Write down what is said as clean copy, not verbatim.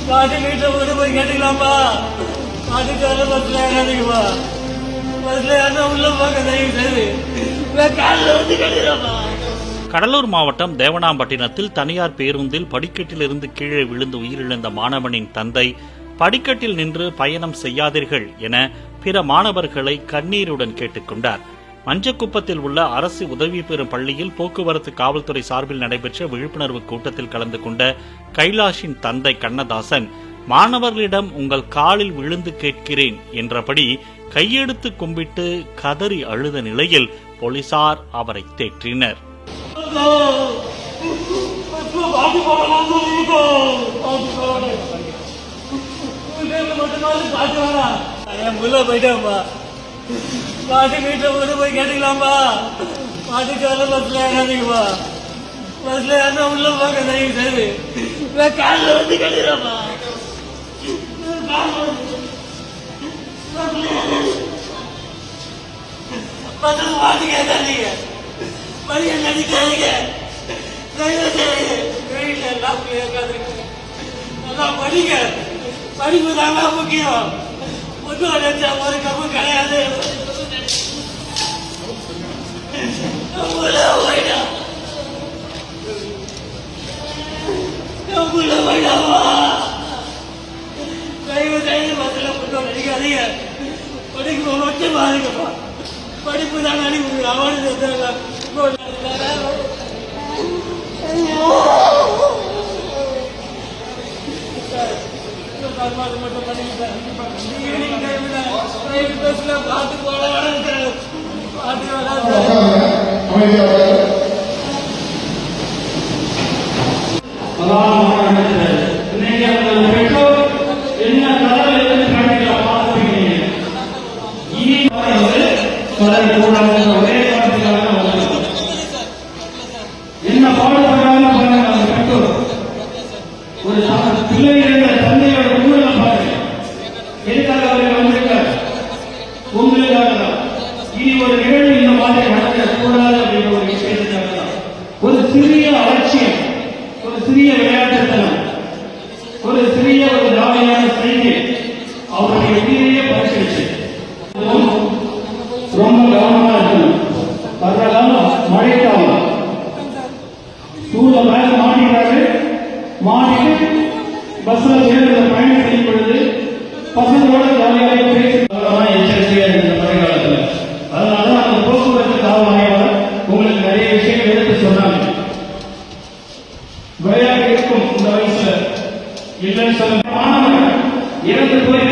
பாட்டு வீட்டில் கொண்டு போய் கேட்டுக்கலாம்ப்பா. பாட்டுக்கார பஸ்ல ஏறாதீங்கப்பா. பஸ்ல ஏறினா உள்ள பார்க்க தயவு செய்து காலில் வந்து கேட்டுக்கலாம்ப்பா. கடலூர் மாவட்டம் தேவனாம்பட்டினத்தில் தனியார் பேருந்தில் படிக்கட்டில் இருந்து கீழே விழுந்து உயிரிழந்த மாணவனின் தந்தை படிக்கட்டில் நின்று பயணம் செய்யாதீர்கள் என பிற மாணவர்களை கண்ணீருடன் கேட்டுக்கொண்டார். மஞ்சக்குப்பத்தில் உள்ள அரசு உதவி பெறும் பள்ளியில் போக்குவரத்து காவல்துறை சார்பில் நடைபெற்ற விழிப்புணர்வு கூட்டத்தில் கலந்து கொண்ட கைலாஷின் தந்தை கண்ணதாசன் மாணவர்களிடம் உங்கள் காலில் விழுந்து கேட்கிறேன் என்றபடி கையெடுத்து கும்பிட்டு கதறி அழுத நிலையில் போலீசார் அவரை தேற்றினர். பாட்டு வீட்டில் கொண்டு போய் கேட்டுக்கலாம்ப்பா. பாட்டுக்கார பஸ்ல ஏறாதீங்கப்பா. பஸ்ல ஏறினா உள்ள பார்க்க தயவு செய்து காலில் வந்து கேட்டுக்கலாம்ப்பா. பஸ்ல பாட்டு கேட்காதீங்க, படிக்க நடிக்காதீங்க, வீட்டில் எல்லாம் கேட்காதீங்க. அதான் படிக்க, படிப்பு தாங்க முக்கியம். ஒரு கப்பு கிடையாது. தயவு செய்து பஸ்ல புத்தகம் நடிக்காதீங்க. படிப்பு மட்டும் பாருங்கப்பா. படிப்பு தான் அனுப்பி அவனுக்கு மட்டும் பண்ணிக்கிட்டேன். பாட்டு போல பாட்டு என்ன பாடுபடுறாங்க ஒரு பிள்ளைகள தந்தையோட ஊழல் பாருங்க. எதுக்காக அவர்கள் வந்திருக்கார்? உங்களுக்காக தான். இனி ஒரு நிகழ்வு இந்த மாதிரி நடக்கக்கூடாது அப்படின்ற ஒரு விஷயத்துக்காக தான். ஒரு சிறிய அலட்சியம், ஒரு சிறிய விளையாட்டுத்தனம், ஒரு சிறிய ஒரு ஜாலியான செய்தி அவருடைய உயிரையே பறிச்சிருச்சு. ரொம்ப கவனமா இருக்கணும். வர்ற காலம் மழைக்காலம். சூழ மேல மாட்டிக்கிறாரு. மாட்டிட்டு பஸ்ல சேர்ந்து பயணம் செய்யும் பொழுது பசங்களோட ஜாலியாக பேசி எச்சரிக்கையா இருந்த மழை காலத்துல. அதனால அந்த போக்குவரத்து காவல் உங்களுக்கு நிறைய விஷயங்கள் எடுத்து சொன்னாங்க. விளையாட்டு இருக்கும் இந்த வயசுல இல்லைன்னு சொல்ல மாணவர்கள் இறந்து போய்